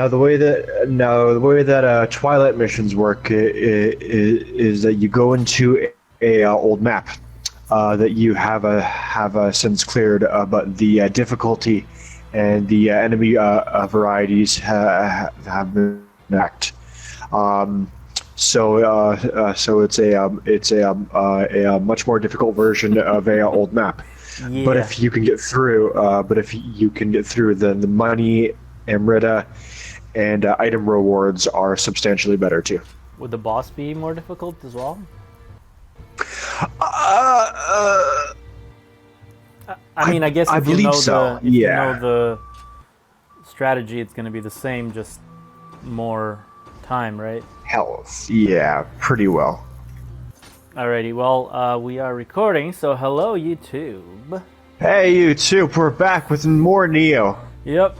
the way that Twilight missions work is that you go into a old map that you have since cleared, but the difficulty and the enemy varieties have been hacked. So it's a much more difficult version of a old map. Yeah. But if you can get through, then the money, Amrita, and item rewards are substantially better too. Would the boss be more difficult as well? I mean, I guess if you know so. if you know the strategy, it's going to be the same, just more time, right? Health, yeah, pretty well. Alrighty, well, we are recording, so hello, YouTube. Hey, YouTube, we're back with more Nioh. Yep.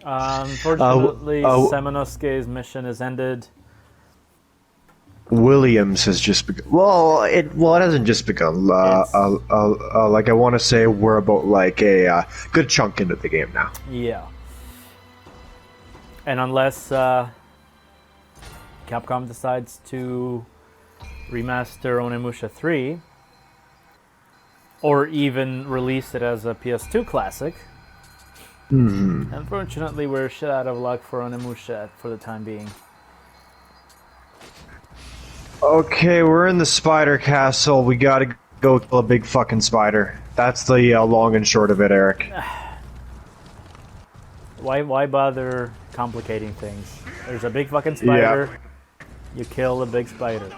Unfortunately, Semenosuke's mission has ended. Williams has just begun. Well, it hasn't just begun. Like I want to say, we're about like a good chunk into the game now. Yeah. And unless Capcom decides to remaster Onimusha 3, or even release it as a PS2 classic, unfortunately, we're shit out of luck for Onimusha for the time being. Okay, we're in the spider castle. We gotta go kill a big fucking spider. That's the long and short of it, Eric. Why bother complicating things? There's a big fucking spider. Yeah. You kill a big spider.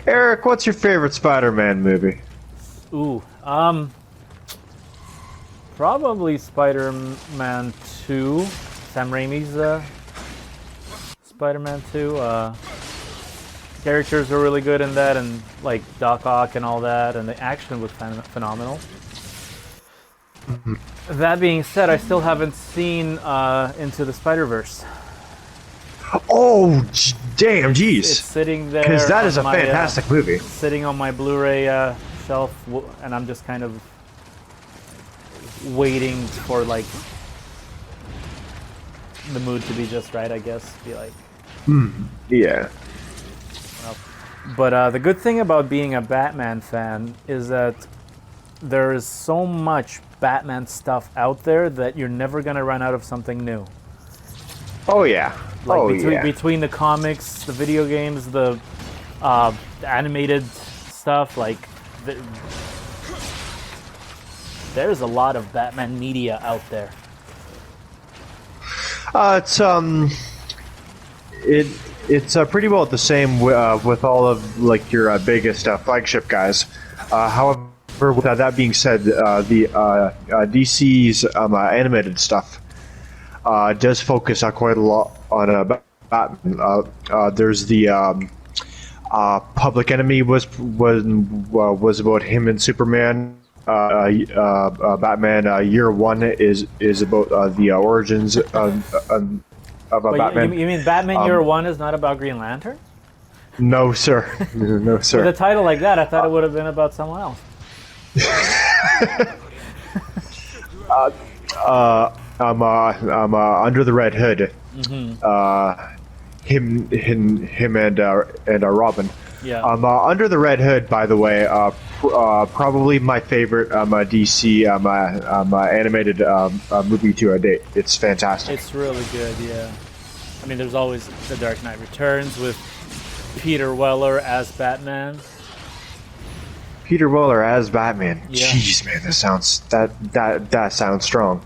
Eric, what's your favorite Spider-Man movie? Ooh, probably Spider-Man 2. Sam Raimi's Spider-Man 2. Characters were really good in that, and like Doc Ock and all that, and the action was phenomenal. That being said, I still haven't seen Into the Spider-Verse. Oh, damn, jeez. It's sitting there. Because that is a fantastic movie. Sitting on my Blu-ray shelf, and I'm just kind of waiting for like the mood to be just right, I guess. Be like, yeah. Well, but the good thing about being a Batman fan is that there is so much Batman stuff out there that you're never gonna run out of something new. Oh yeah. Like between the comics, the video games, the animated stuff, like there's a lot of Batman media out there. It's pretty well the same with all of like your biggest flagship guys. However, with that being said, the DC's animated stuff does focus quite a lot on Batman. There's the Public Enemy was about him and Superman. Batman Year One is about the origins of Batman. You mean Batman Year One is not about Green Lantern? No, sir. No, sir. With a title like that, I thought it would have been about someone else. I'm Under the Red Hood. Him and Robin. Yeah. Under the Red Hood, by the way, probably my favorite DC animated movie to date. It's fantastic. It's really good, yeah. I mean, there's always The Dark Knight Returns with Peter Weller as Batman. Peter Weller as Batman. Yeah. Jeez, man, that sounds strong.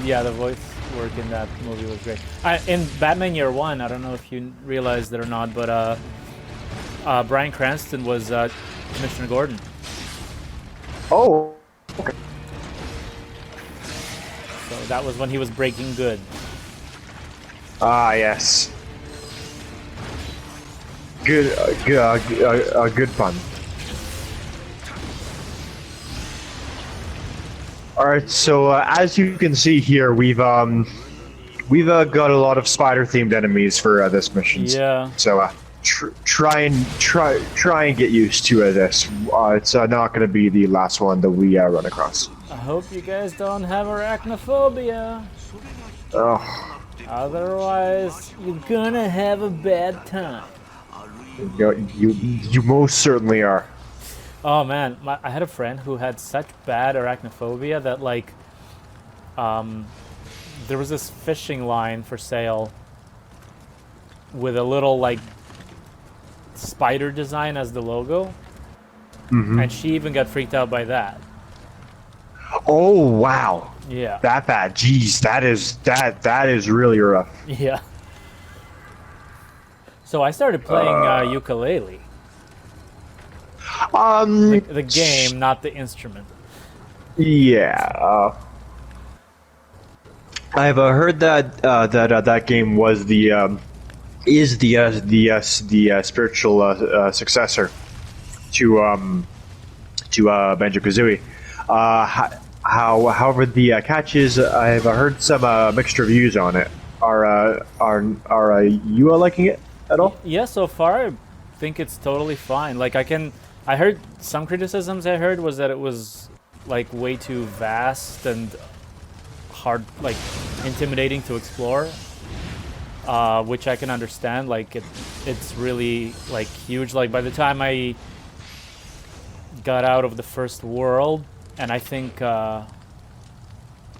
Yeah, the voice work in that movie was great. In Batman Year One, I don't know if you realized it or not, but Bryan Cranston was Commissioner Gordon. Oh, okay. So that was when he was Breaking Good. Ah, yes. Good fun. All right, so as you can see here, we've got a lot of spider-themed enemies for this mission. Yeah. So try and get used to this. It's not going to be the last one that we run across. I hope you guys don't have arachnophobia. Oh, Otherwise, you're gonna have a bad time. you most certainly are. Oh man, I had a friend who had such bad arachnophobia that like, there was this fishing line for sale with a little like spider design as the logo, and she even got freaked out by that. Oh wow, Yeah, that bad. Jeez, that is really rough. yeah. So I started playing ukulele, the game, not the instrument. Yeah. I've heard that that game was is the spiritual successor to Banjo-Kazooie. However, the catch is I've heard some mixed reviews on it. Are you liking it at all? Yeah, so far I think it's totally fine. Like I heard some criticisms. I heard was that it was like way too vast and hard, like intimidating to explore, which I can understand. Like it's really like huge. Like by the time I got out of the first world, and I think, and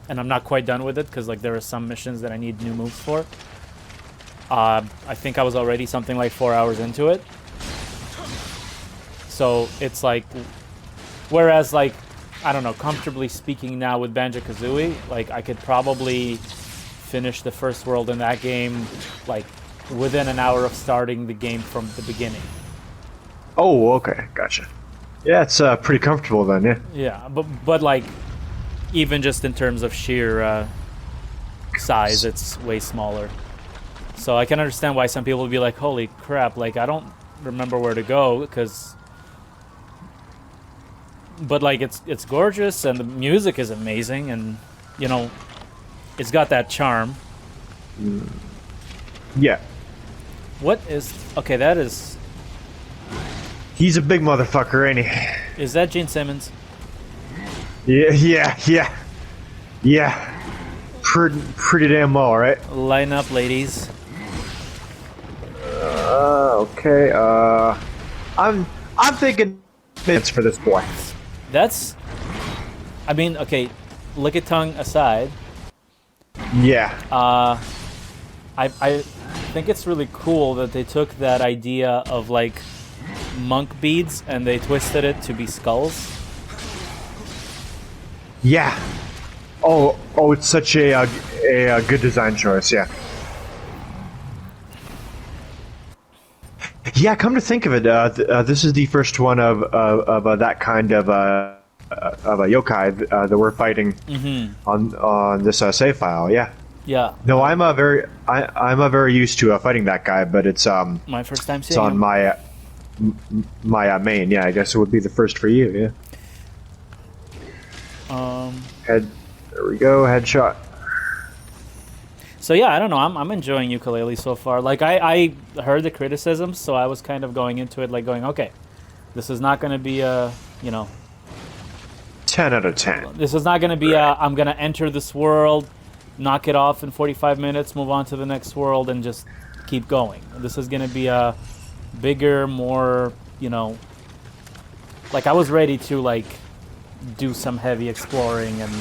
I'm not quite done with it because like there are some missions that I need new moves for. I think I was already something like 4 hours into it. So it's like, whereas like, I don't know, comfortably speaking now with Banjo-Kazooie, like I could probably finish the first world in that game like within an hour of starting the game from the beginning. Oh, okay, gotcha. Yeah, it's pretty comfortable then. Yeah. Yeah, but like, even just in terms of sheer size, it's way smaller. So I can understand why some people would be like, "Holy crap!" Like I don't remember where to go because. But like it's gorgeous and the music is amazing and you know it's got that charm. Yeah. What is okay? That is He's a big motherfucker, ain't he? is that Gene Simmons? Yeah. Pretty damn well, right? Line up, ladies. Okay. I'm thinking minutes for this boy. That's. I mean, okay. Lick it tongue aside. Yeah. I think it's really cool that they took that idea of like monk beads and they twisted it to be skulls. Yeah. Oh, it's such a good design choice. Yeah. Yeah. Come to think of it, this is the first one of that kind of a yokai that we're fighting on this save file. Yeah. Yeah. No, I'm a very used to fighting that guy, but it's My first time it's seeing on him. my main. Yeah, I guess it would be the first for you. Yeah. There we go. Headshot. So yeah, I don't know. I'm enjoying ukulele so far. Like I heard the criticisms, so I was kind of going into it like going, okay, this is not going to be a 10 out of 10. This is not going to be a I'm going to enter this world, knock it off in 45 minutes, move on to the next world, and just keep going. This is going to be a bigger, more like I was ready to like do some heavy exploring and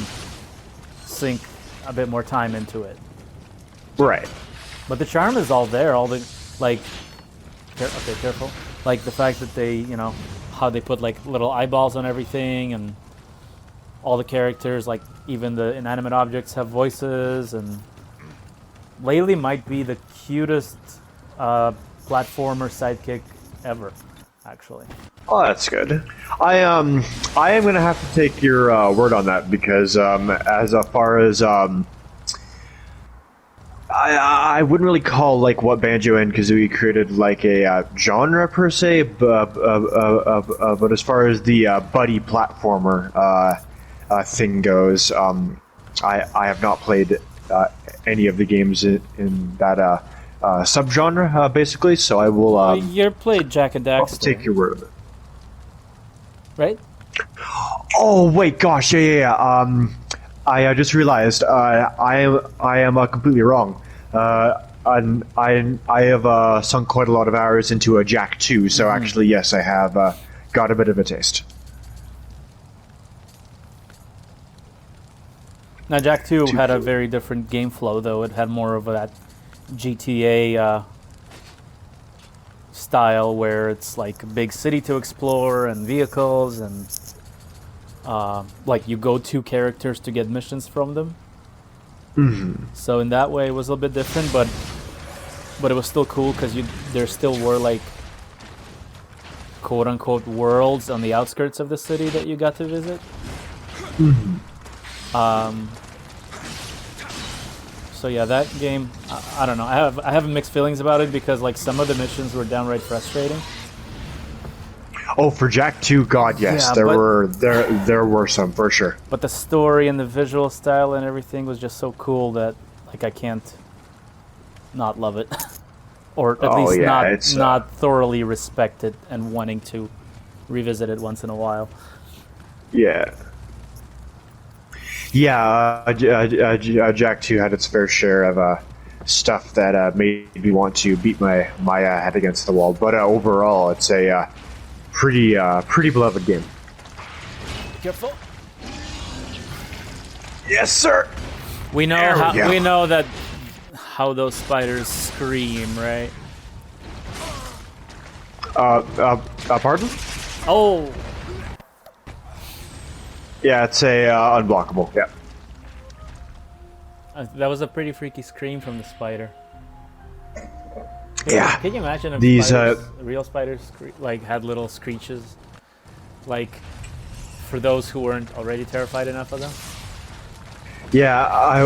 sink a bit more time into it. Right. But the charm is all there. All the like, okay, careful. Like the fact that they, how they put like little eyeballs on everything, and all the characters, like even the inanimate objects have voices. And Laylee might be the cutest platformer sidekick ever, actually. Oh, that's good. I am gonna have to take your word on that because as far as I wouldn't really call like what Banjo and Kazooie created like a genre per se, but as far as the buddy platformer thing goes, I have not played any of the games in that subgenre basically. So I will. You played Jack and I'll Daxter, take your word of it. right? Oh wait, gosh, yeah. I just realized I am completely wrong. I have sunk quite a lot of hours into a Jack 2, so actually, yes, I have got a bit of a taste. Now, Jack 2 Two had a for- very different game flow, though. It had more of that GTA style where it's like a big city to explore and vehicles and like you go to characters to get missions from them. So in that way, it was a little bit different, but it was still cool because there still were like quote unquote worlds on the outskirts of the city that you got to visit. So yeah, that game, I don't know. I have mixed feelings about it because like some of the missions were downright frustrating. Oh, for Jack 2, God, yes, Yeah, there were some for sure. But the story and the visual style and everything was just so cool that like I can't not love it, or at Oh, least yeah, it's, not thoroughly respect it and wanting to revisit it once in a while. Yeah. Yeah, Jack 2 had its fair share of stuff that made me want to beat my head against the wall. But overall, it's a pretty beloved game. Careful. Yes, sir. We know There we go. we know that how those spiders scream, right? Pardon? Oh, Yeah, it's a unblockable. Yeah. that was a pretty freaky scream from the spider. Yeah. Can you imagine if These, real spiders like had little screeches, like for those who weren't already terrified enough of them? Yeah, I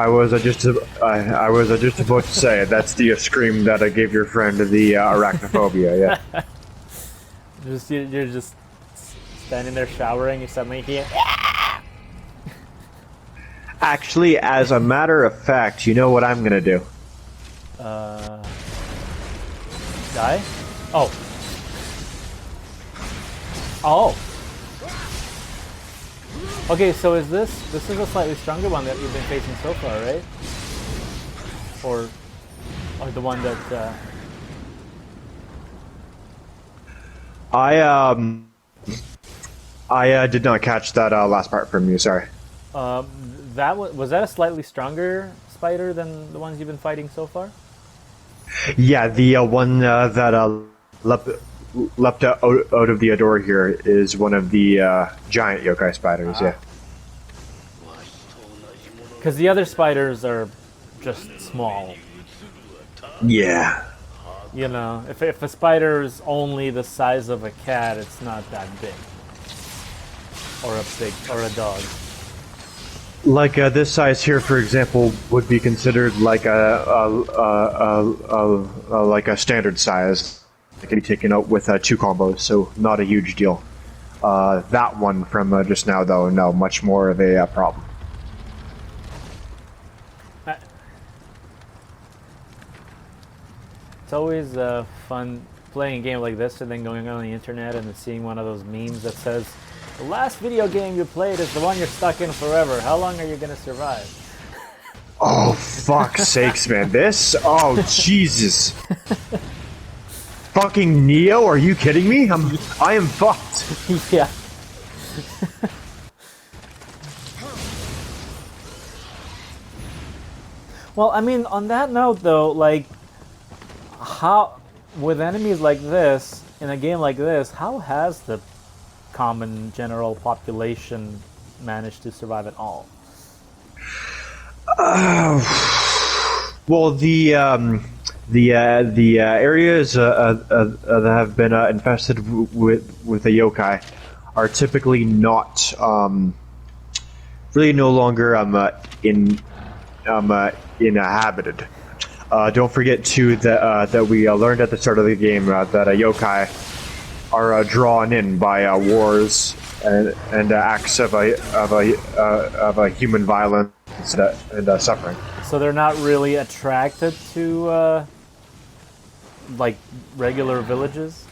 was just about to say that's the scream that I gave your friend the arachnophobia. Yeah. You're just standing there showering, you suddenly hear. Actually, as a matter of fact, you know what I'm gonna do? Die? Oh. Oh. Okay, so this is a slightly stronger one that you've been facing so far, right? Or the one that I did not catch that last part from you. Sorry. that was that a slightly stronger spider than the ones you've been fighting so far? Yeah, the one that leapt out of the door here is one of the giant yokai spiders. Yeah. Because the other spiders are just small. Yeah. You know, if a spider is only the size of a cat, it's not that big. Or a dog. Like this size here, for example, would be considered like like a standard size. It can be taken out with 2 combos, so not a huge deal. That one from just now, though, no, much more of a problem. It's always fun playing a game like this and then going on the internet and seeing one of those memes that says, "The last video game you played is the one you're stuck in forever. How long are you gonna survive?" Oh, fuck's sakes, man. This? Oh, Jesus. Fucking Nioh? Are you kidding me? I am fucked. Yeah. Well, I mean, on that note, though, like, how, with enemies like this, in a game like this, how has the common general population managed to survive at all? Well, the areas that have been infested with a yokai are typically not really no longer inhabited. Don't forget too that we learned at the start of the game that a yokai are drawn in by wars and acts of a human violence and suffering. So they're not really attracted to like regular villages.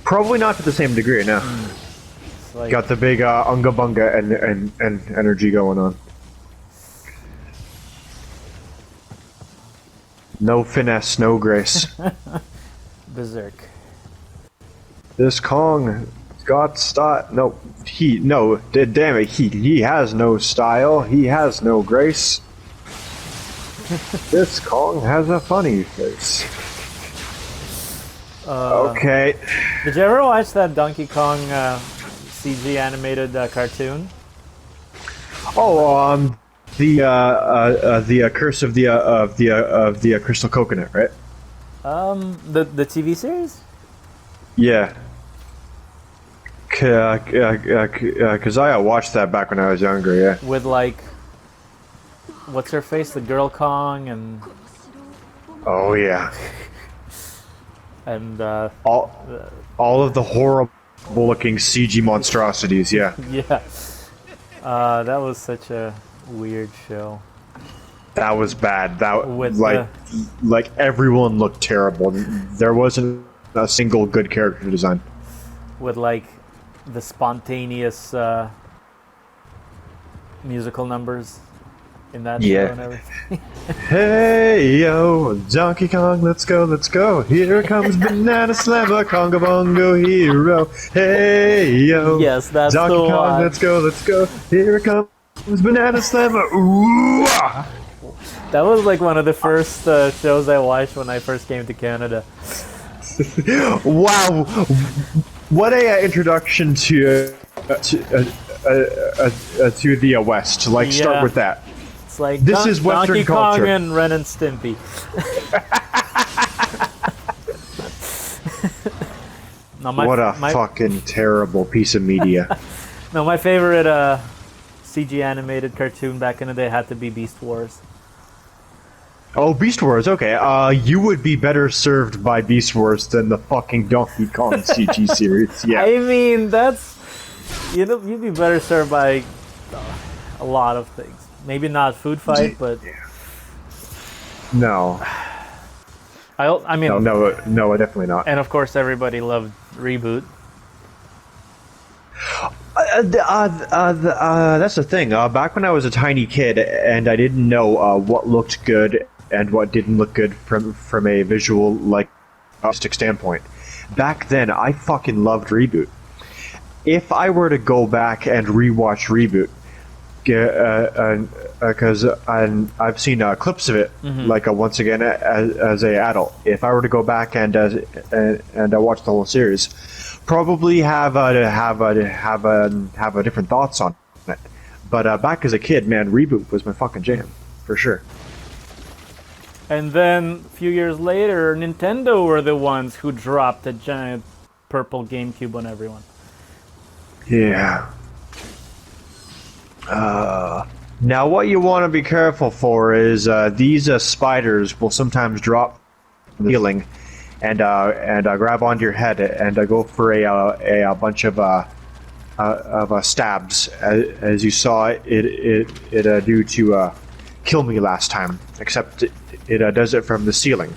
Probably not to the same degree, no. It's like, Got the big unga bunga and energy going on. No finesse, no grace. berserk. This Kong got style. No, damn it, he has no style. He has no grace. This Kong has a funny face. Okay. Did you ever watch that Donkey Kong CG animated cartoon? Oh, the curse of the crystal coconut, right? The TV series? Yeah. Cause I watched that back when I was younger. Yeah. With like, what's her face? The girl Kong and Oh yeah. all of the horrible-looking CG monstrosities. Yeah. yeah. That was such a weird show. That was bad. That With like everyone looked terrible. There wasn't a single good character design. With like the spontaneous musical numbers in that show and everything. Hey yo, Donkey Kong, let's go, let's go. Here comes Banana Slammer, Conga Bongo Hero. Hey yo, Yes, that's Donkey the Kong, one. let's go, let's go. Here comes Banana Slammer. Ooh! Ah. That was like one of the first shows I watched when I first came to Canada. Wow, what a introduction to the West. Like, start Yeah. with that. It's like This is Western Donkey culture. Kong and Ren and Stimpy. No, What a fucking terrible piece of media. No, my favorite CG animated cartoon back in the day had to be Beast Wars. Oh, Beast Wars, okay. You would be better served by Beast Wars than the fucking Donkey Kong CG series. Yeah. I mean, you'd be better served by a lot of things. Maybe not Food Fight, but No. I mean, No, definitely not. and of course everybody loved Reboot. That's the thing. Back when I was a tiny kid and I didn't know what looked good and what didn't look good from a visual, like, artistic standpoint, back then I fucking loved Reboot. If I were to go back and rewatch Reboot, because I've seen clips of it, like once again as a adult. If I were to go back and watch the whole series, probably have different thoughts on it. But back as a kid, man, Reboot was my fucking jam for sure. And then a few years later, Nintendo were the ones who dropped a giant purple GameCube on everyone. Yeah. Now, what you want to be careful for is these spiders will sometimes drop from the ceiling and grab onto your head and go for a bunch of stabs, as you saw it do to kill me last time. Except it does it from the ceiling.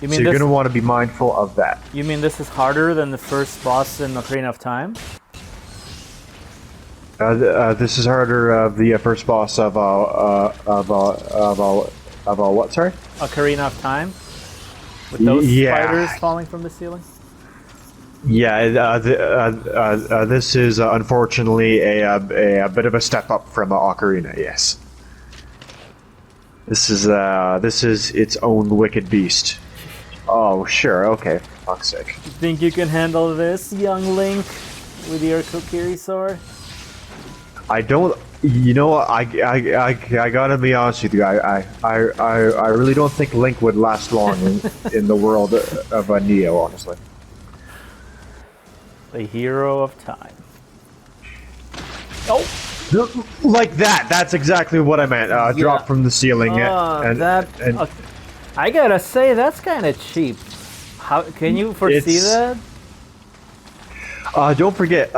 You So mean you're this? going to want to be mindful of that. You mean this is harder than the first boss in Ocarina of Time? This is harder. The first boss of what? Sorry. Ocarina of Time? With those Yeah. spiders falling from the ceiling? Yeah. This is unfortunately a bit of a step up from Ocarina. Yes. This is its own wicked beast. Oh sure. Okay. Fuck's sake. You think you can handle this, young Link, with your Kokiri sword? I don't. You know what? I gotta be honest with you. I really don't think Link would last long in the world of Nioh. Honestly. The hero of time. Oh! Like that. That's exactly what I meant. Drop from the ceiling. I gotta say, that's kind of cheap. How can you foresee that? Don't forget.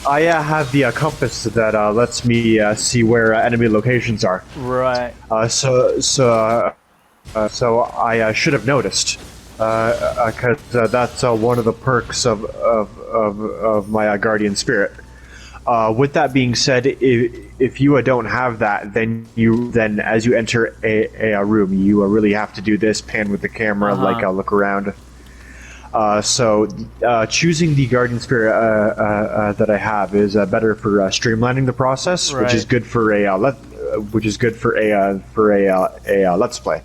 I have the compass that lets me see where enemy locations are. Right. So I should have noticed because that's one of the perks of my guardian spirit. With that being said, if you don't have that, then as you enter a room, you really have to do this, pan with the camera, look around. So choosing the guardian spirit that I have is better for streamlining the process, Right. which is good for a let's play.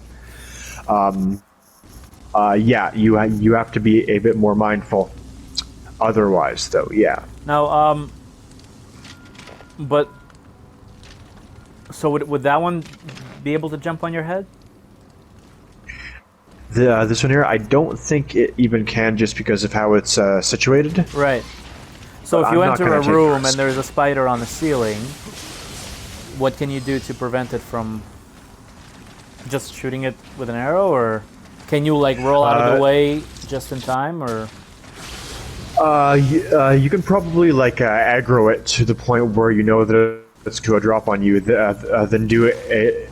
Yeah, you have to be a bit more mindful. Otherwise, though, yeah. Now, but so would that one be able to jump on your head? This one here, I don't think it even can, just because of how it's situated. Right. So if I'm you not enter gonna a take room risks. and there's a spider on the ceiling, what can you do to prevent it from just shooting it with an arrow, or can you like roll out of the way just in time, or? You can probably like aggro it to the point where you know that it's going to drop on you. Then do a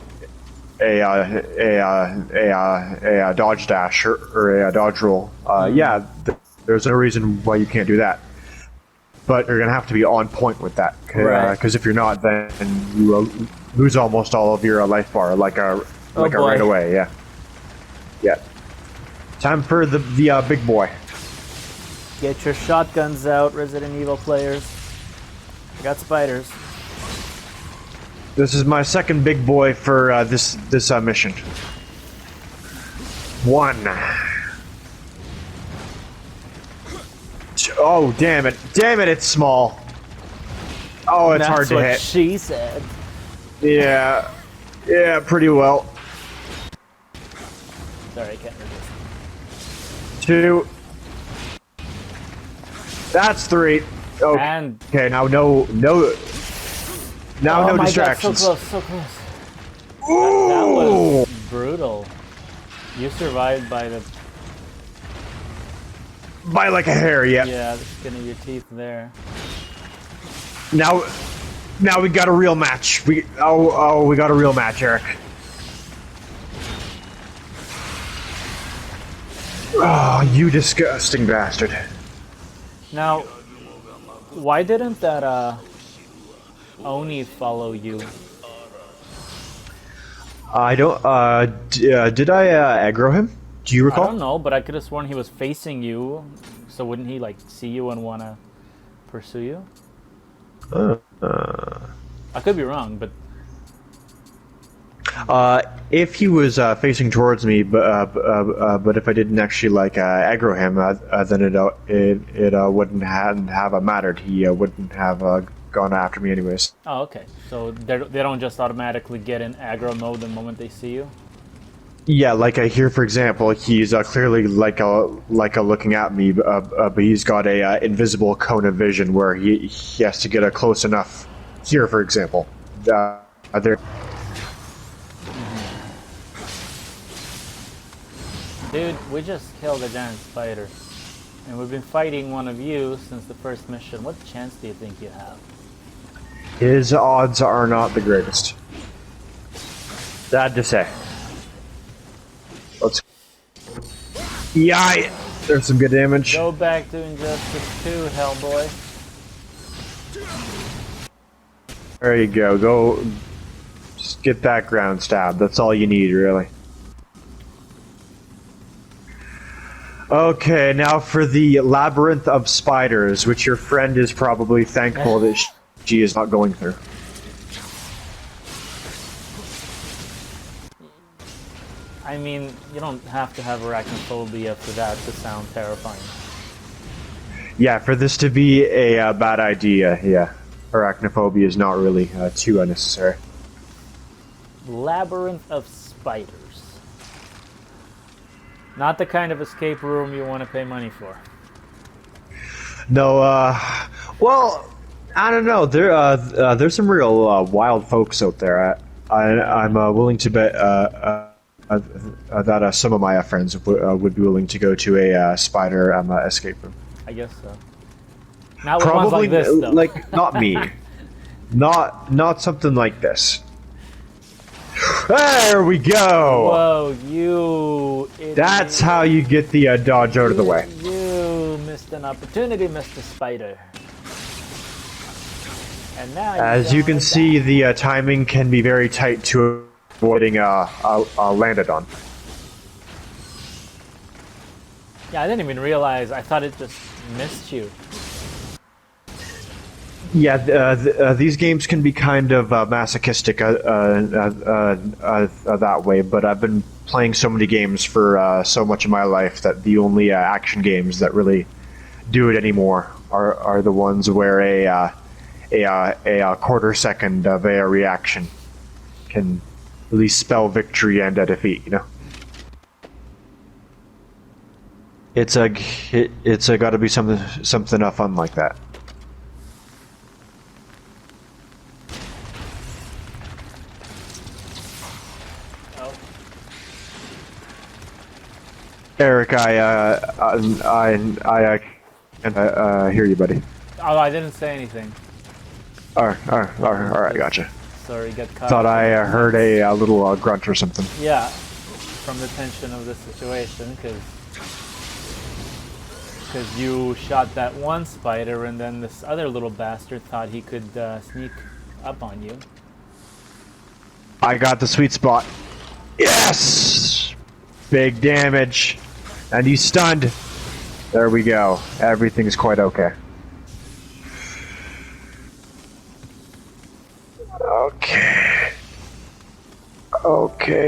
dodge dash or a dodge roll. Yeah, there's no reason why you can't do that. But you're going to have to be on point with that, Right. because if you're not, then you lose almost all of your life bar, boy. right away. Yeah. Yeah. Time for the big boy. Get your shotguns out, Resident Evil players. I got spiders. This is my second big boy for this mission. One. Oh, damn it. Damn it, it's small. Oh, it's hard That's to what hit. she said. Yeah. Yeah, pretty well. Sorry, I can't resist. 2. That's 3. Oh, And okay, now no my distractions. God, so close. Ooh! That was brutal. You survived by the By like a hair, yeah. the skin of your teeth there. Now we got a real match. We got a real match, Eric. Oh, you disgusting bastard. Now, why didn't that Oni follow you? I don't. Did I aggro him? Do you I recall? don't know, but I could have sworn he was facing you. So wouldn't he like see you and want to pursue you? I could be wrong, but If he was facing towards me, but if I didn't actually like aggro him, then it wouldn't have mattered. He wouldn't have gone after me anyways. oh, okay. So they don't just automatically get in aggro mode the moment they see you. Yeah, like here, for example, he's clearly like looking at me, but he's got a invisible cone of vision where he has to get close enough. Here, for example, there. Dude, we just killed a giant spider. And we've been fighting one of you since the first mission. What chance do you think you have? His odds are not the greatest. Sad to say. Let's. Yeah, there's some good damage. Go back to Injustice 2, Hellboy. There you go. Go. Just get that ground stab. That's all you need, really. Okay, now for the labyrinth of spiders, which your friend is probably thankful that she is not going through. I mean, you don't have to have arachnophobia for that to sound terrifying. Yeah, for this to be a bad idea, yeah. Arachnophobia is not really too unnecessary. Labyrinth of spiders. Not the kind of escape room you want to pay money for. No, well, I don't know. There's some real wild folks out there. I'm willing to bet that some of my friends would be willing to go to a spider escape room. I guess so. Not with ones Probably like this, though. like not me, not something like this. There we go. Whoa, you idiot. That's how you get the dodge out of the way. You missed an opportunity, Mr. Spider. And now As you can see, the timing can be very tight to avoiding landed on. Yeah, I didn't even realize. I thought it just missed you. Yeah, these games can be kind of masochistic that way, but I've been playing so many games for so much of my life that the only action games that really do it anymore are the ones where a quarter second of a reaction can really spell victory and a defeat. You know, it's got to be something fun like that. Eric, I hear you, buddy. Oh, I didn't say anything. All right, gotcha. Sorry, get caught. Thought I heard a little grunt or something. Yeah, from the tension of the situation, because you shot that one spider, and then this other little bastard thought he could sneak up on you. I got the sweet spot. Yes! Big damage. And he's stunned. There we go. Everything's quite okay. Okay.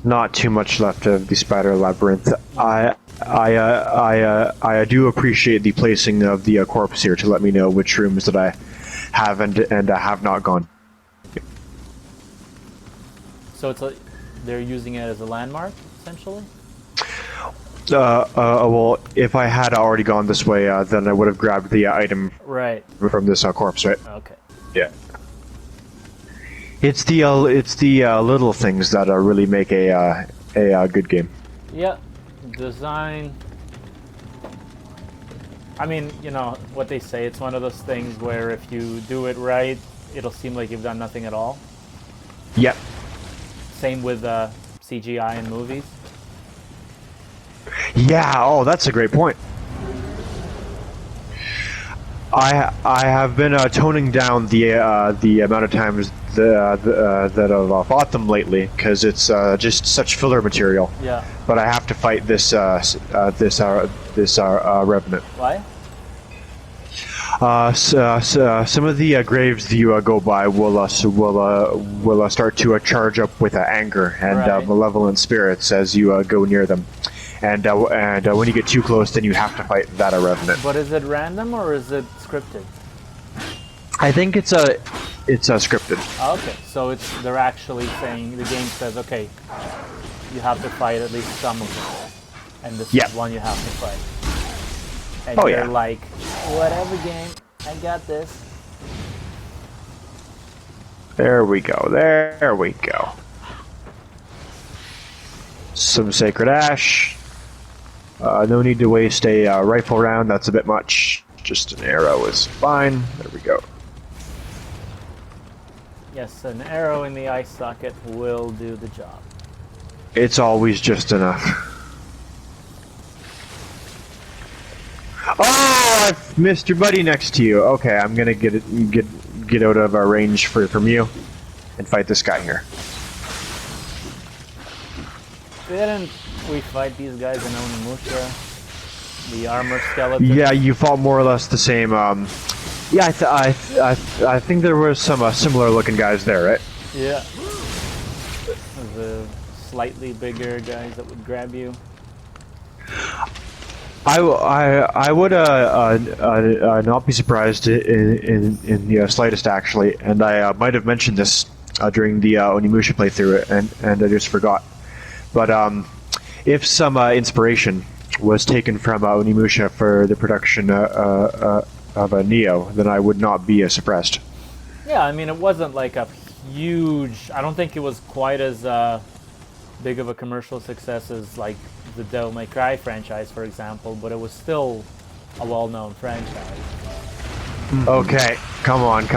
Not too much left of the spider labyrinth. I do appreciate the placing of the corpse here to let me know which rooms that I have and have not gone. So it's like they're using it as a landmark, essentially? Well, if I had already gone this way, then I would have grabbed the item Right. from this corpse, right? Okay. Yeah. It's the little things that really make a good game. Yeah. Design. I mean, you know what they say. It's one of those things where if you do it right, it'll seem like you've done nothing at all. Yep. Same with CGI in movies. Yeah. Oh, that's a great point. I have been toning down the amount of times that I've fought them lately because it's just such filler material. Yeah. But I have to fight this revenant. Why? Some of the graves that you go by will start to charge up with anger and Right. malevolent spirits as you go near them, and when you get too close, then you have to fight that revenant. But is it random or is it scripted? I think it's scripted. Oh, okay, so they're actually saying the game says, okay, you have to fight at least some of them, and this is one you have to fight. And you're like, whatever game, I got this. There we go. Some sacred ash. No need to waste a rifle round. That's a bit much. Just an arrow is fine. There we go. Yes, an arrow in the eye socket will do the job. It's always just enough. Oh, I've missed your buddy next to you. Okay, I'm gonna get out of our range from you and fight this guy here. Didn't we fight these guys in Onimusha? The armor skeleton? Yeah, you fought more or less the same. Yeah, I think there were some similar looking guys there, right? Yeah. The slightly bigger guys that would grab you. I would not be surprised in the slightest, actually, and I might have mentioned this during the Onimusha playthrough, and I just forgot. But if some inspiration was taken from Onimusha for the production of Nioh, then I would not be surprised. Yeah, I mean, it wasn't like a huge... I don't think it was quite as big of a commercial success as like the Devil May Cry franchise, for example, but it was still a well-known franchise. Okay, come on.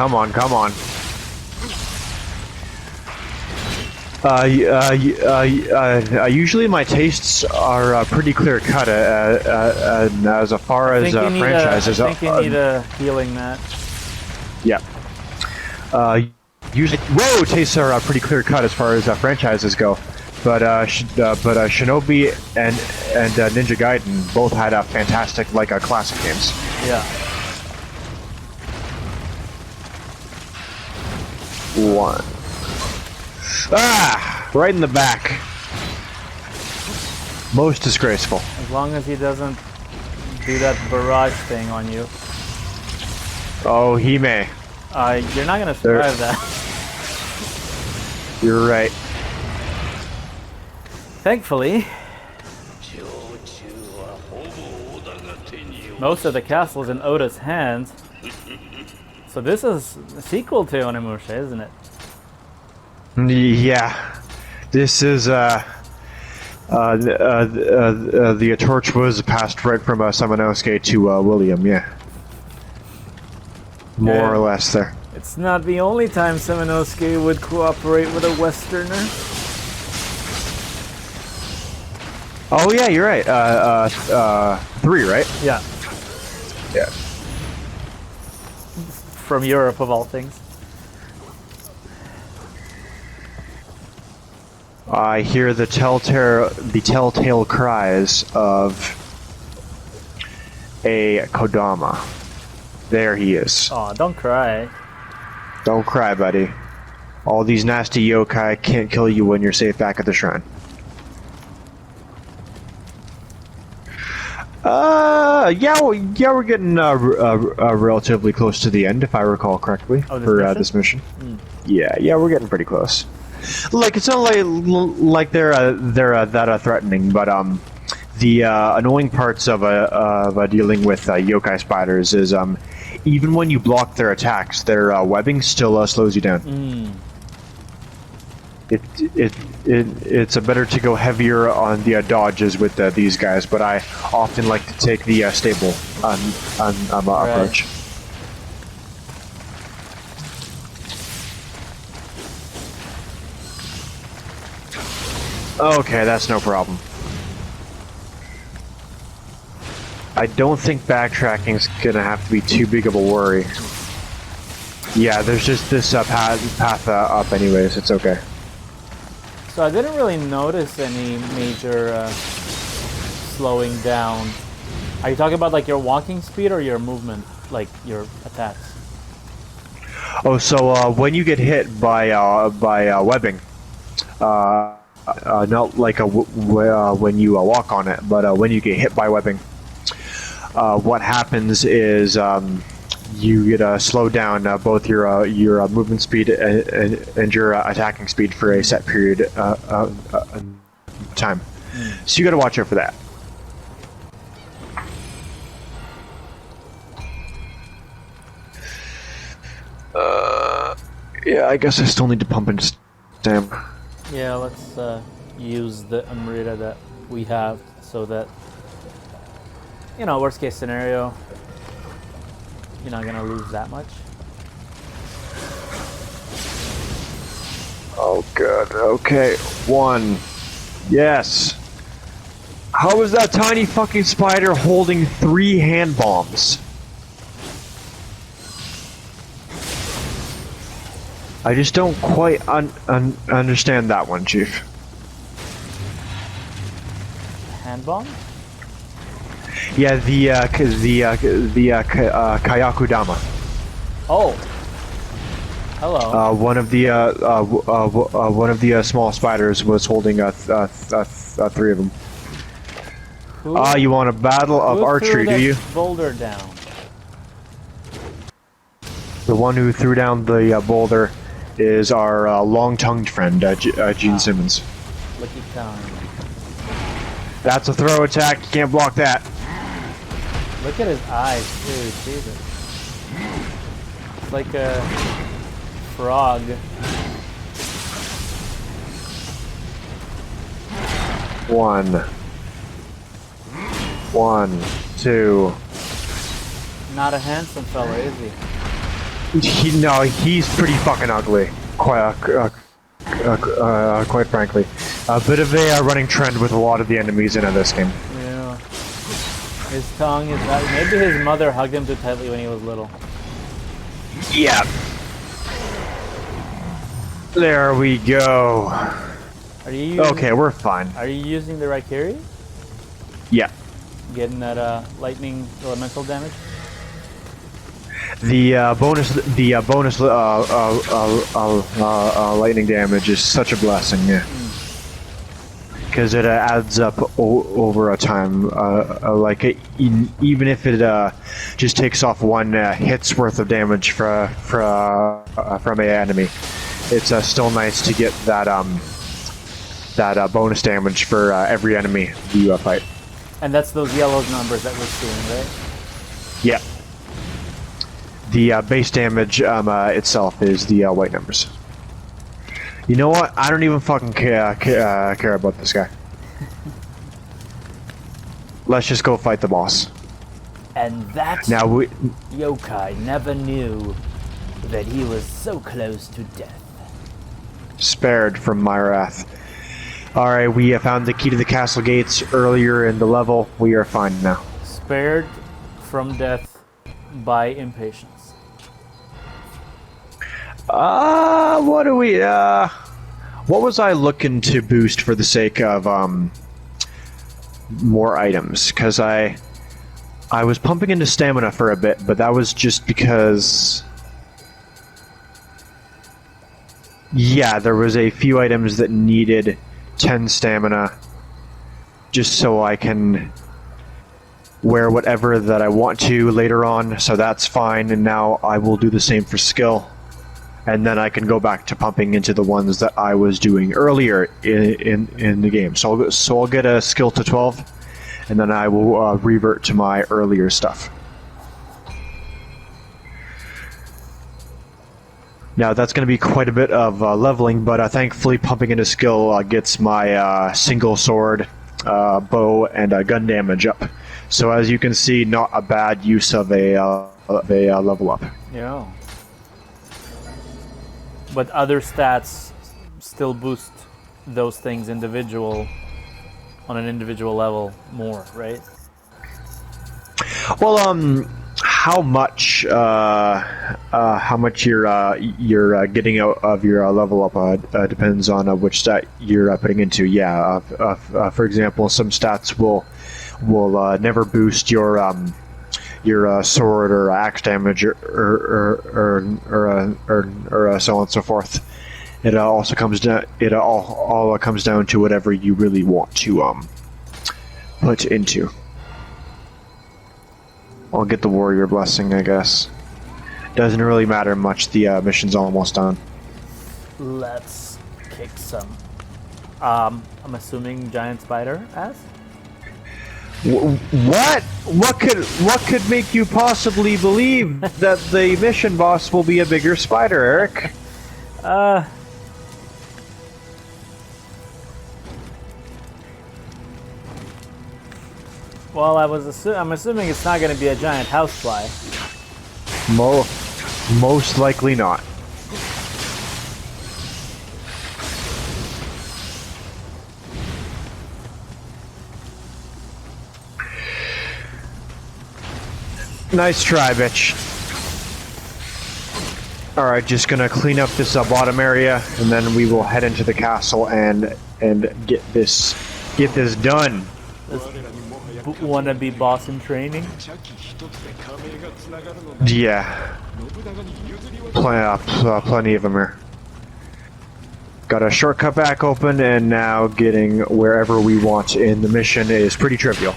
Usually my tastes are pretty clear cut as far as franchises. I think you need a healing match. Yeah. Usually, tastes are pretty clear cut as far as franchises go, but Shinobi and Ninja Gaiden both had fantastic classic games. Yeah. One. Ah! Right in the back. Most disgraceful. As long as he doesn't do that barrage thing on you. Oh, he may. You're not gonna survive that. You're right. Thankfully, most of the castle's in Oda's hands. So this is a sequel to Onimusha, isn't it? Yeah. This is the torch was passed right from Samanosuke to William, yeah. More or less there. It's not the only time Samanosuke would cooperate with a Westerner. Oh yeah, you're right. 3, right? Yeah. Yeah. From Europe, of all things. I hear the telltale cries of a Kodama. There he is. Aw, don't cry. Don't cry, buddy. All these nasty yokai can't kill you when you're safe back at the shrine. We're getting relatively close to the end, if I recall correctly, for this mission. Yeah, we're getting pretty close. Like it's not like they're that threatening, but the annoying parts of dealing with yokai spiders is even when you block their attacks, their webbing still slows you down. It's better to go heavier on the dodges with these guys, but I often like to take the stable approach. Okay, that's no problem. I don't think backtracking's gonna have to be too big of a worry. Yeah, there's just this path up anyways, it's okay. So I didn't really notice any major slowing down. Are you talking about like your walking speed or your movement, like your attacks? Oh, so when you get hit by webbing, not like when you walk on it, but when you get hit by webbing, what happens is you get slowed down both your movement speed and your attacking speed for a set period time. So you got to watch out for that. Yeah, I guess I still need to pump in stamina. Yeah, let's use the Amrita that we have so that, you know, worst case scenario, you're not gonna lose that much. Oh, good. Okay, 1. Yes. How is that tiny fucking spider holding 3 hand bombs? I just don't quite understand that one, Chief. Hand bomb? Yeah, the Kayakudama. Oh. Hello. One of the small spiders was holding 3 of them. You want a battle of archery, do you? Boulder down. The one who threw down the boulder is our long-tongued friend, Gene Simmons. Lucky tongue. That's a throw attack. You can't block that. Look at his eyes, dude. Jesus. It's like a frog. One, 2, Not a handsome fella, is he? No, he's pretty fucking ugly. Quite frankly, a bit of a running trend with a lot of the enemies in this game. Yeah. His tongue is out. Maybe his mother hugged him too tightly when he was little. Yeah. There we go. Are you using, Okay, we're fine. Are you using the right carry? Yeah. Getting that lightning elemental damage? The bonus lightning damage is such a blessing, yeah. Because it adds up over a time. Even if it just takes off one hit's worth of damage from an enemy, it's still nice to get that bonus damage for every enemy you fight. And that's those yellow numbers that we're seeing, right? Yeah. The base damage itself is the white numbers. You know what? I don't even fucking care about this guy. Let's just go fight the boss. And that Now we yokai never knew that he was so close to death. spared from my wrath. Alright, we found the key to the castle gates earlier in the level. We are fine now. Spared from death by impatience. What do we, what was I looking to boost for the sake of, more items? Because I was pumping into stamina for a bit, but that was just because... Yeah, there was a few items that needed 10 stamina, just so I can wear whatever that I want to later on, so that's fine, and now I will do the same for skill. And then I can go back to pumping into the ones that I was doing earlier in the game. So I'll get a skill to 12, and then I will revert to my earlier stuff. Now that's going to be quite a bit of leveling, but thankfully pumping into skill gets my single sword, bow, and gun damage up. So as you can see, not a bad use of a level up. Yeah. But other stats still boost those things on an individual level more, right? Well, how much you're getting out of your level up depends on which stat you're putting into. Yeah, for example, some stats will never boost your sword or axe damage or so on and so forth. It also comes down. It all comes down to whatever you really want to put into. I'll get the warrior blessing, I guess. Doesn't really matter much. The mission's almost done. Let's kick some. I'm assuming giant spider ass. What? What could make you possibly believe that the mission boss will be a bigger spider, Eric? Well, I'm assuming it's not going to be a giant housefly. Most likely not. Nice try, bitch. Alright, just gonna clean up this bottom area, and then we will head into the castle and get this done. Wannabe boss in training? Yeah. Plenty of them here. Got a shortcut back open, and now getting wherever we want in the mission is pretty trivial.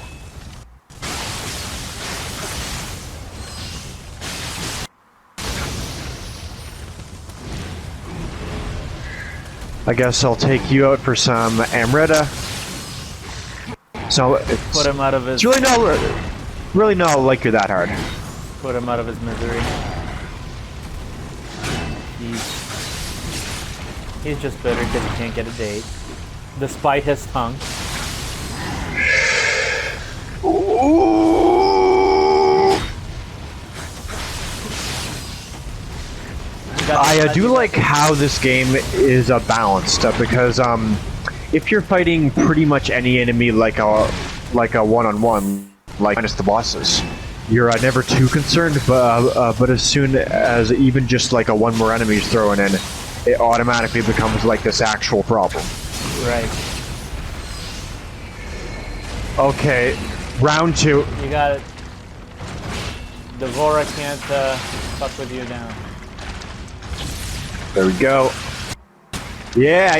I guess I'll take you out for some Amrita. So Put him out of his. It's really not like you're that hard. Put him out of his misery. He's just bitter because he can't get a date, despite his tongue. I do like how this game is balanced because if you're fighting pretty much any enemy like a one-on-one, like minus the bosses, you're never too concerned. But as soon as even just like one more enemy is thrown in, it automatically becomes like this actual problem. Right. Okay, round 2. You got it. Devora can't fuck with you now. There we go. Yeah.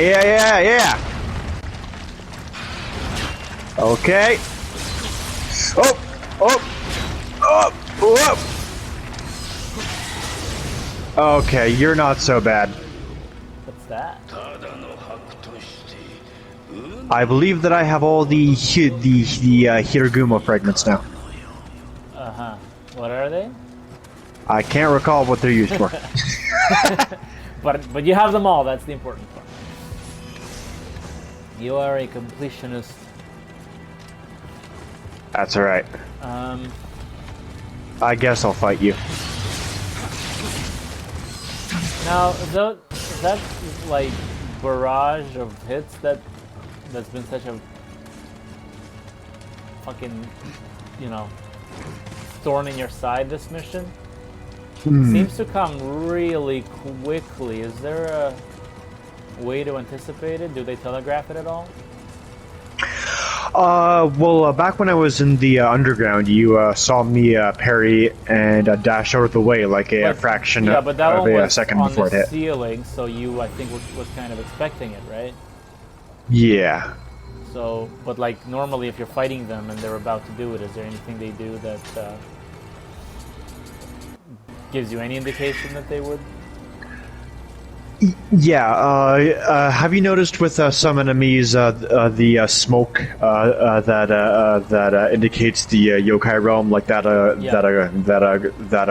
Okay. Oh. Okay, you're not so bad. What's that? I believe that I have all the Hiraguma fragments now. Uh-huh. What are they? I can't recall what they're used for. But you have them all, that's the important part. You are a completionist. That's alright. I guess I'll fight you. Now, that like barrage of hits that's been such a fucking, thorn in your side this mission seems to come really quickly. Is there a way to anticipate it? Do they telegraph it at all? Well, back when I was in the underground, you saw me parry and dash out of the way like a fraction but that of one a was second on before it the hit. ceiling, so you, I think, was kind of expecting it, right? Yeah. So, but like normally, if you're fighting them and they're about to do it, is there anything they do that gives you any indication that they would? Yeah. Have you noticed with some enemies the smoke that indicates the yokai realm, like that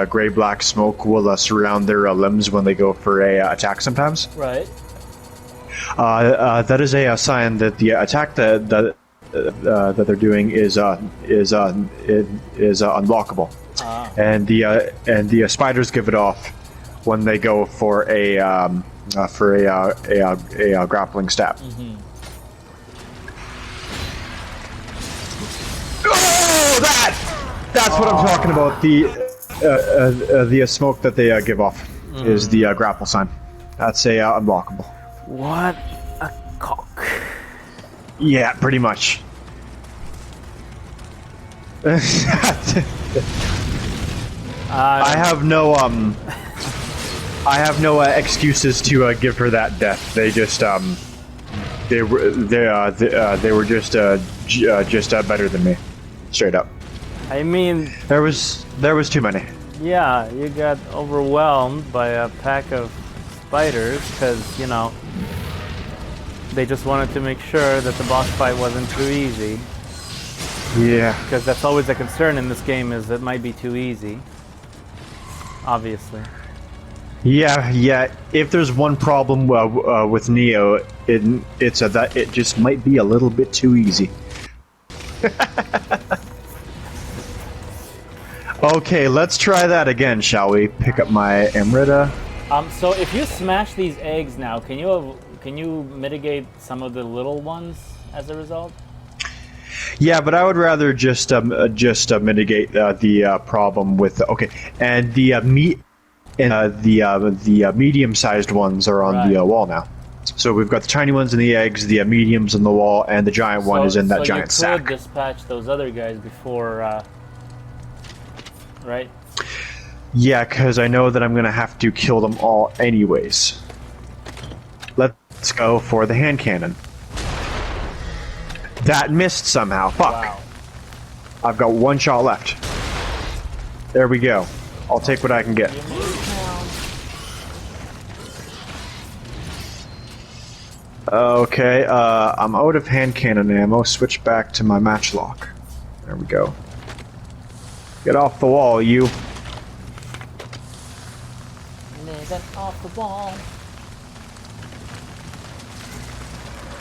gray black smoke will surround their limbs when they go for a attack sometimes? Right. That is a sign that the attack that they're doing is unblockable, and the spiders give it off when they go for a grappling stab. Mm-hmm. Oh, that's what I'm talking about. The smoke that they give off is the grapple sign. That's unblockable. What a cock. Yeah, pretty much. I have no excuses to give her that death. They just they were just better than me, straight up. I mean, there was too many. Yeah, you got overwhelmed by a pack of spiders because they just wanted to make sure that the boss fight wasn't too easy. Yeah. Because that's always a concern in this game, is it might be too easy. Obviously. Yeah. If there's one problem with Nioh, it's that it just might be a little bit too easy. Okay, let's try that again, shall we? Pick up my Amrita. So if you smash these eggs now, can you mitigate some of the little ones as a result? Yeah, but I would rather just mitigate the problem with and the meat and the medium-sized ones are on the wall now. So we've got the tiny ones and the eggs, the mediums on the wall, and the giant one is in that giant sack. So you could dispatch those other guys before, right? Yeah, because I know that I'm gonna have to kill them all anyways. Let's go for the hand cannon. That missed somehow. Fuck. Wow. I've got one shot left. There we go. I'll take what I can get. Okay, I'm out of hand cannon ammo. Switch back to my matchlock. There we go. Get off the wall, you. Get off the wall.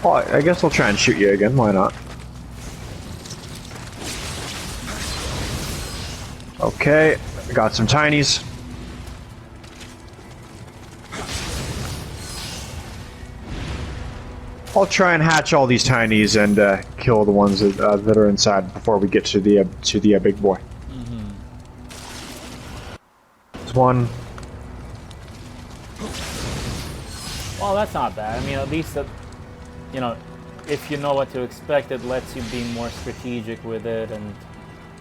Well, I guess I'll try and shoot you again. Why not? Okay, got some tinies. I'll try and hatch all these tinies and kill the ones that are inside before we get to the big boy. There's one. Well, that's not bad. I mean, at least that, you know, if you know what to expect, it lets you be more strategic with it and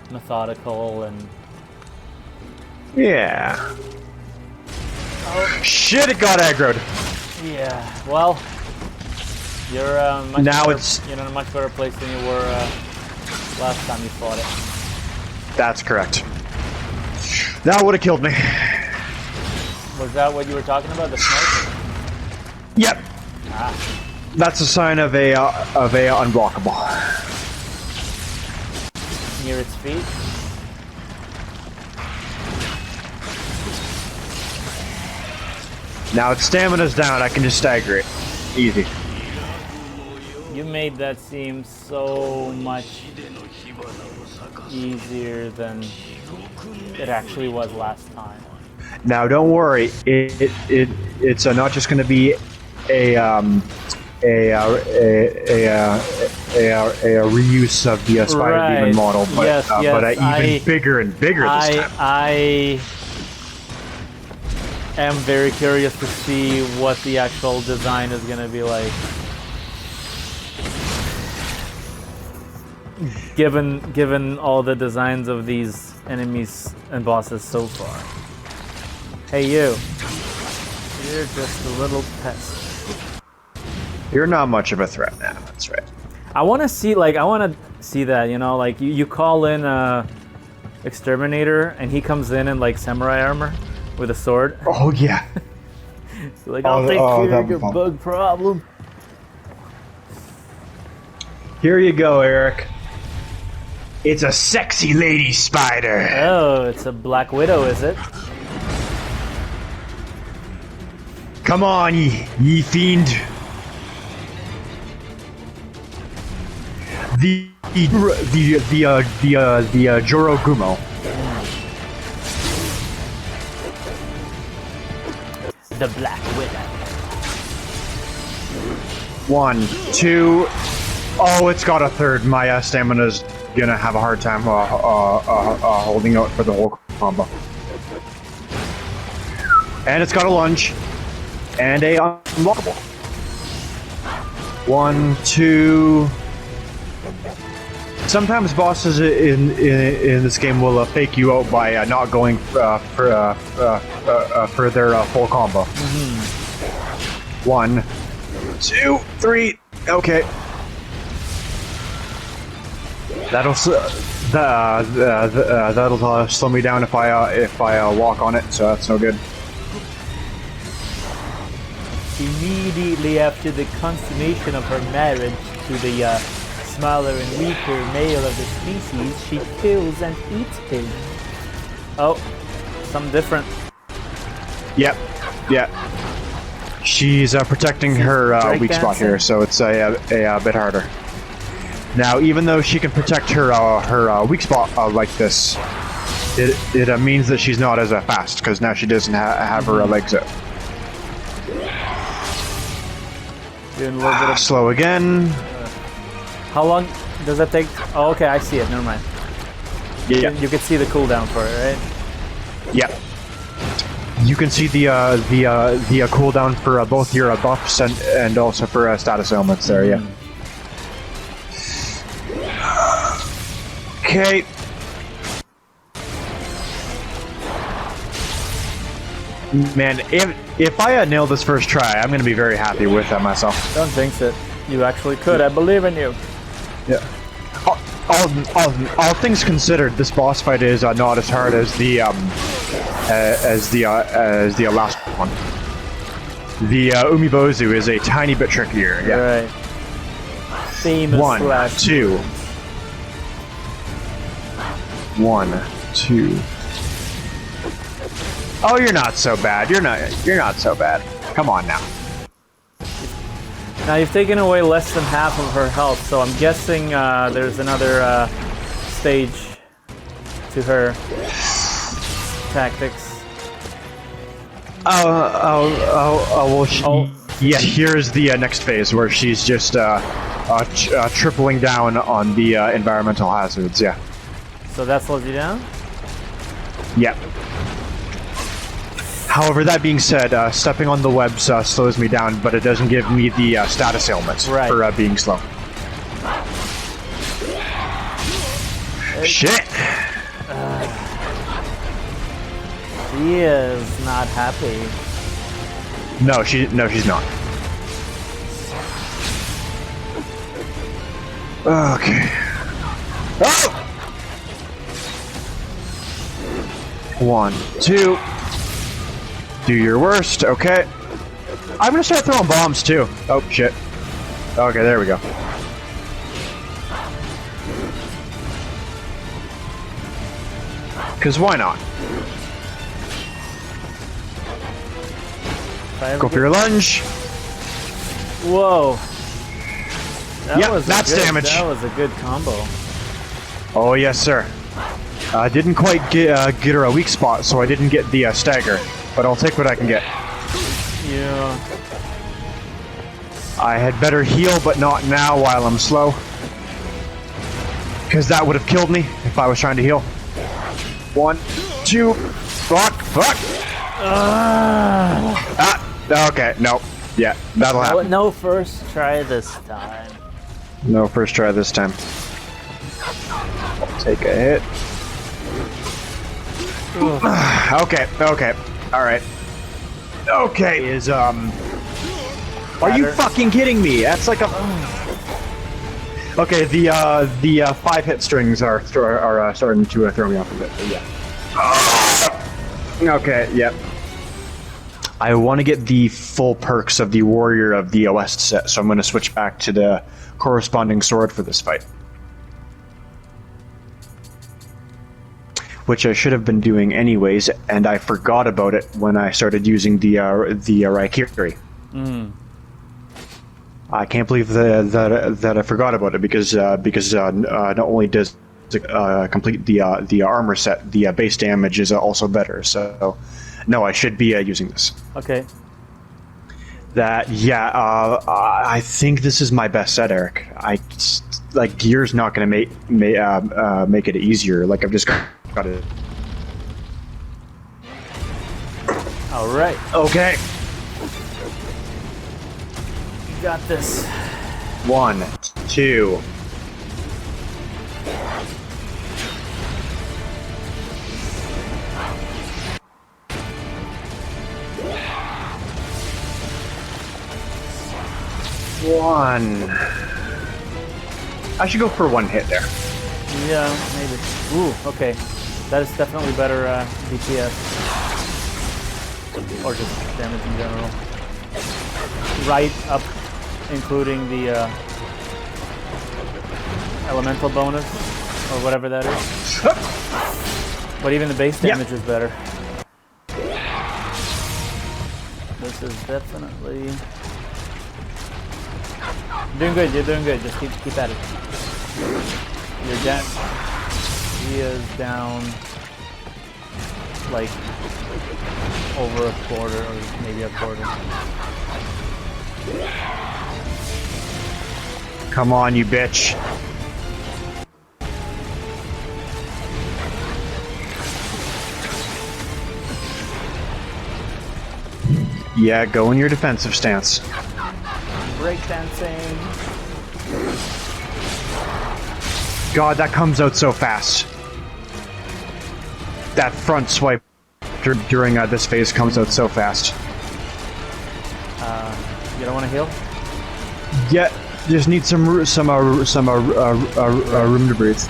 methodical and. Yeah. Oh. Shit! It got aggroed. Yeah. Well, you're much now better, it's you're in a much better place than you were last time you fought it. That's correct. That would have killed me. Was that what you were talking about? The smoke? Yep. Ah. That's a sign of a unblockable. Near its feet. Now its stamina's down. I can just stagger it. Easy. You made that seem so much easier than it actually was last time. Now don't worry. It's not just going to be a reuse of the Spider Right. Demon model, but Yes, but even bigger and bigger this time. I am very curious to see what the actual design is going to be like. Given all the designs of these enemies and bosses so far. Hey you. You're just a little pest. You're not much of a threat now. That's right. I want to see that, you know, like you call in exterminator and he comes in like samurai armor with a sword. Oh yeah. So like I'll take care of your fun. bug problem. Here you go, Eric. It's a sexy lady spider. Oh, it's a Black Widow, is it? Come on, ye fiend. The Jorogumo. The Black Widow. 1, 2. Oh, it's got a third. My stamina's gonna have a hard time holding out for the whole combo. And it's got a lunge. And a unblockable. 1, 2. Sometimes bosses in this game will fake you out by not going for their full combo. 1, 2, 3. Okay. That'll slow me down if I walk on it. So that's no good. Immediately after the consummation of her marriage to the smaller and weaker male of the species, she kills and eats him. Oh, something different. Yep. She's protecting her weak spot here, so it's a bit harder. Now, even though she can protect her weak spot like this, it means that she's not as fast, because now she doesn't have her legs out. Doing a little bit of Slow again. How long does that take? Oh, okay, I see it. Never mind. Yeah. You can see the cooldown for it, right? Yep. You can see the cooldown for both your buffs and also for status ailments there. Yeah. Okay. Man, if I nail this first try, I'm gonna be very happy with myself. Don't jinx it. You actually could. I believe in you. Yeah. All things considered, this boss fight is not as hard as the last one. The Umibozu is a tiny bit trickier. Yeah. Right. Famous 1, slash 2. 1, 2. Oh, you're not so bad. You're not so bad. Come on now. Now you've taken away less than half of her health, so I'm guessing there's another stage to her tactics. Yeah, here's the next phase where she's just tripling down on the environmental hazards. Yeah. So that slows you down? Yep. However, that being said, stepping on the webs slows me down, but it doesn't give me the status ailment for being slow. Shit! She is not happy. No, she's not. Okay. Oh! 1, 2. Do your worst, okay. I'm gonna start throwing bombs too. Oh, shit. Okay, there we go. Because why not? Go for your lunge. Whoa. That's damage. That was a good combo. Oh, yes, sir. Didn't quite get her a weak spot, so I didn't get the stagger. But I'll take what I can get. Yeah. I had better heal, but not now while I'm slow. Because that would have killed me if I was trying to heal. 1, 2. Fuck. Okay, no. Yeah, that'll happen. No first try this time. No first try this time. I'll take a hit. Okay. Alright. Okay, are you fucking kidding me? That's like a... Okay, the 5 hit strings are starting to throw me off a bit, but yeah. Okay, yep. I want to get the full perks of the Warrior of the West set, so I'm going to switch back to the corresponding sword for this fight. Which I should have been doing anyways, and I forgot about it when I started using the Raikiri. I can't believe that I forgot about it because not only does complete the armor set, the base damage is also better. So, no, I should be using this. Okay. I think this is my best set, Eric. Gear's not going to make it easier. Like I've just got it. All right. Okay. You got this. 1, 2. One. I should go for 1 hit there. Yeah, maybe. Ooh, okay. That is definitely better DPS. Or just damage in general. Right up, including the elemental bonus, or whatever that is. But even the base damage is better. This is definitely... You're doing good, just keep at it. You're down. He is down like over a quarter, or maybe a quarter. Come on, you bitch. Yeah, go in your defensive stance. Breakdancing. God, that comes out so fast. That front swipe during this phase comes out so fast. You don't want to heal? Yeah, just need some room to breathe.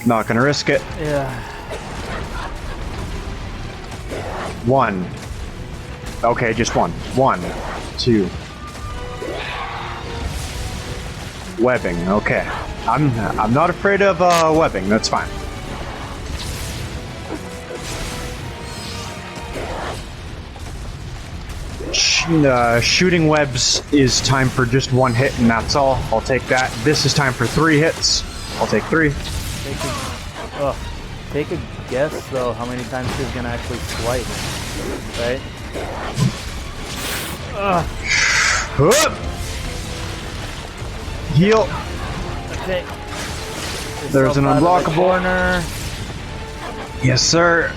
Not gonna risk it. Yeah. 1. Okay, just 1. 1, 2. Webbing. Okay, I'm not afraid of webbing. That's fine. Shooting webs is time for just 1 hit, and that's all. I'll take that. This is time for 3 hits. I'll take 3. Take a guess though how many times she's gonna actually swipe, right? Whoop! Heal. Okay. There's an unblockable. Corner. Yes, sir.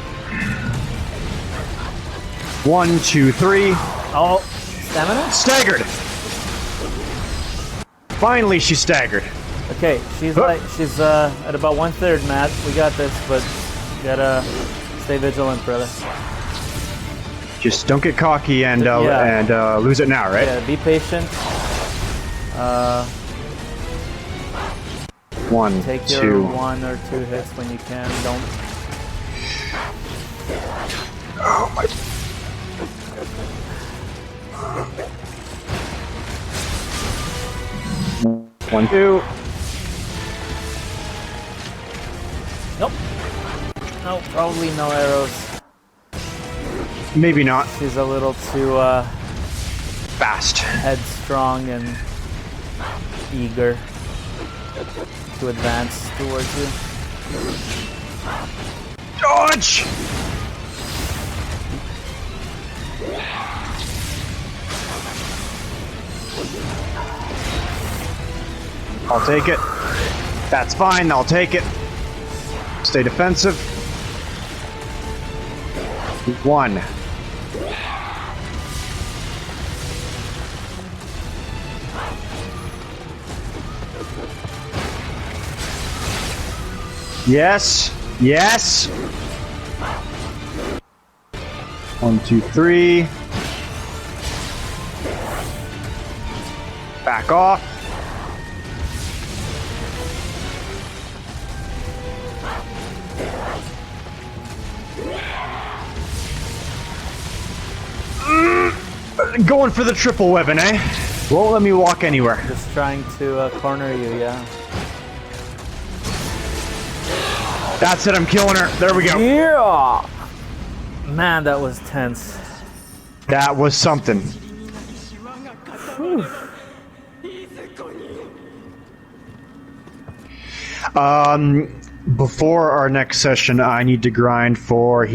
1, 2, 3. Oh, stamina? Staggered. Finally, she staggered. Okay, she's at about 1/3, Matt. We got this, but you gotta stay vigilant, brother. Just don't get cocky and Yeah. lose it now, right? Yeah, be patient. One, Take your two. 1 or 2 hits when you can. Don't. Oh my. One, two. Nope. Nope. Probably no arrows. Maybe not. She's a little too Fast. headstrong and eager to advance towards you. Dodge! I'll take it. That's fine, I'll take it. Stay defensive. 1. Yes. Yes. 1, 2, 3. Back off. Going for the triple weapon, eh? Won't let me walk anywhere. Just trying to corner you, yeah. That's it, I'm killing her. There we go. Yeah! Man, that was tense. That was something. Whew. Before our next session, I need to grind for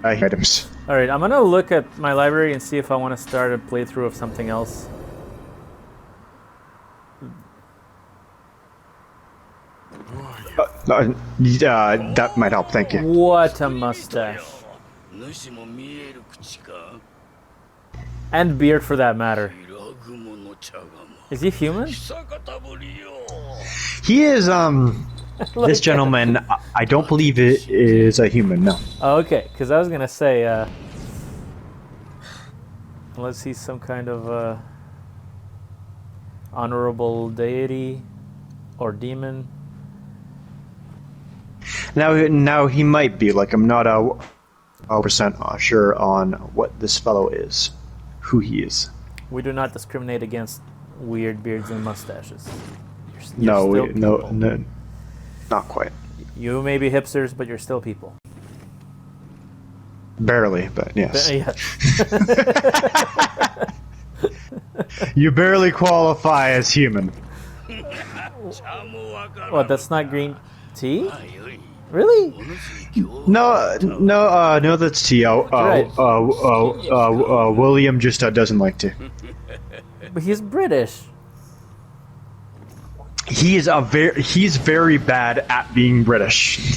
items. Alright, I'm gonna look at my library and see if I want to start a playthrough of something else. That might help, thank you. What a mustache. And beard for that matter. Is he human? He is, this gentleman, I don't believe it is a human, no. Oh, okay, because I was gonna say, unless he's some kind of honorable deity or demon. Now he might be, like, I'm not a percent sure on what this fellow is, who he is. We do not discriminate against weird beards and mustaches. No, You're still no, people. no, not quite. You may be hipsters, but you're still people. Barely, but yes. Yeah. You barely qualify as human. What? That's not green tea? Really? No, that's tea. Right. William just doesn't like to. But he's British. He's very bad at being British.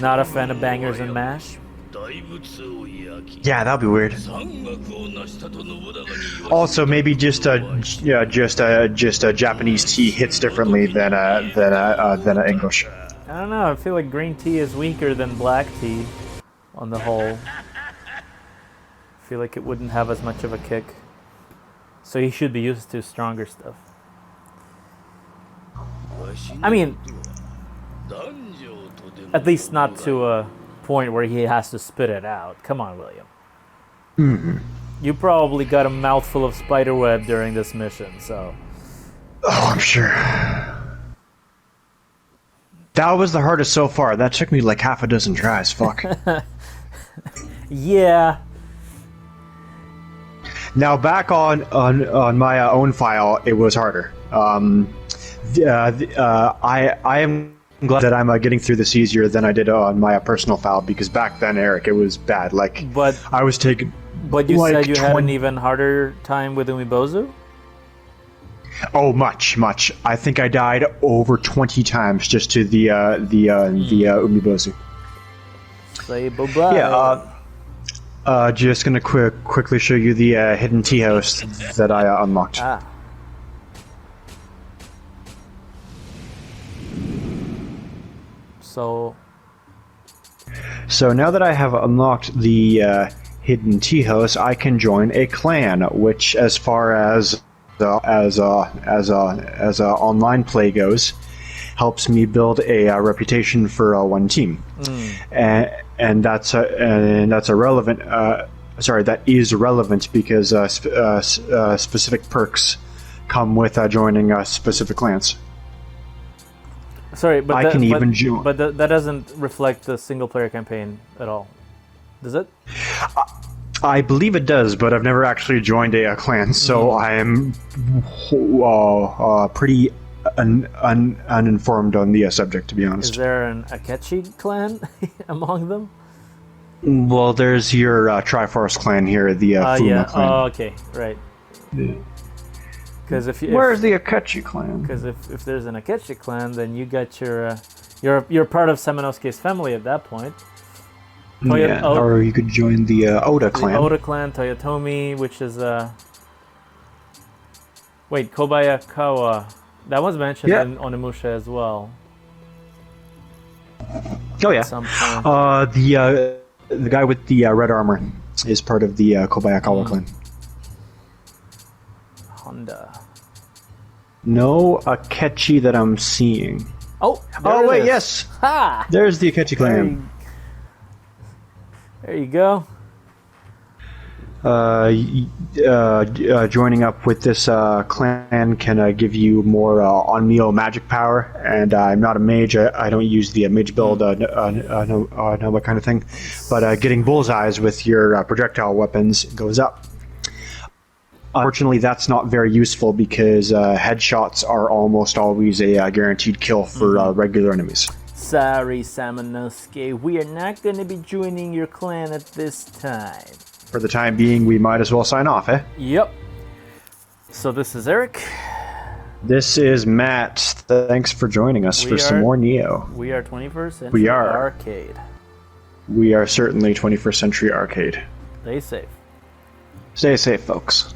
Not a fan of bangers and mash. Yeah, that'd be weird. Also, maybe just a Japanese tea hits differently than a English. I don't know. I feel like green tea is weaker than black tea, on the whole. I feel like it wouldn't have as much of a kick. So he should be used to stronger stuff. I mean, at least not to a point where he has to spit it out. Come on, William. Mm-hmm. You probably got a mouthful of spiderweb during this mission, so... Oh, I'm sure. That was the hardest so far. That took me like half a dozen tries. Fuck. Yeah. Now back on my own file, it was harder. I am I'm glad that I'm getting through this easier than I did on my personal file, because back then, Eric, it was bad. Like, But I was taking. but you like said you had an 20 even harder time with Umibozu? Oh, much. I think I died over 20 times just to the Umibozu. Say bye-bye. Yeah. Just gonna quickly show you the hidden tea house that I unlocked. Ah. So now that I have unlocked the hidden tea house, I can join a clan, which, as far as online play goes, helps me build a reputation for one team, and that's a relevant. That is relevant because specific perks come with joining specific clans. Sorry, but I can even join. But that doesn't reflect the single-player campaign at all, does it? I believe it does, but I've never actually joined a clan, so I am pretty uninformed on the subject, to be honest. Is there an Akechi clan among them? Well, there's your Triforce clan here, the Fuma clan. Oh, okay, right. Yeah. Because Where's the Akechi clan? Because if there's an Akechi clan, then you got you're part of Samanosuke's family at that point. Or you could join the Oda clan. The Oda clan, Toyotomi, which is wait, Kobayakawa. That was mentioned in Onimusha as well. Oh yeah. At some point. The guy with the red armor is part of the Kobayakawa clan. Honda. No Akechi that I'm seeing. Oh wait, yes. Ha! There's the Akechi clan. There you go. Joining up with this clan can give you more on Nioh magic power, and I'm not a mage. I don't use the mage build, no what kind of thing. But getting bullseyes with your projectile weapons goes up. Unfortunately, that's not very useful because headshots are almost always a guaranteed kill for regular enemies. Sorry, Samanosuke, we are not going to be joining your clan at this time. For the time being, we might as well sign off, eh? Yep. So this is Eric. This is Matt. Thanks for joining us for some more Nioh. We are 21st Century Arcade. We are certainly 21st Century Arcade. Stay safe. Stay safe, folks.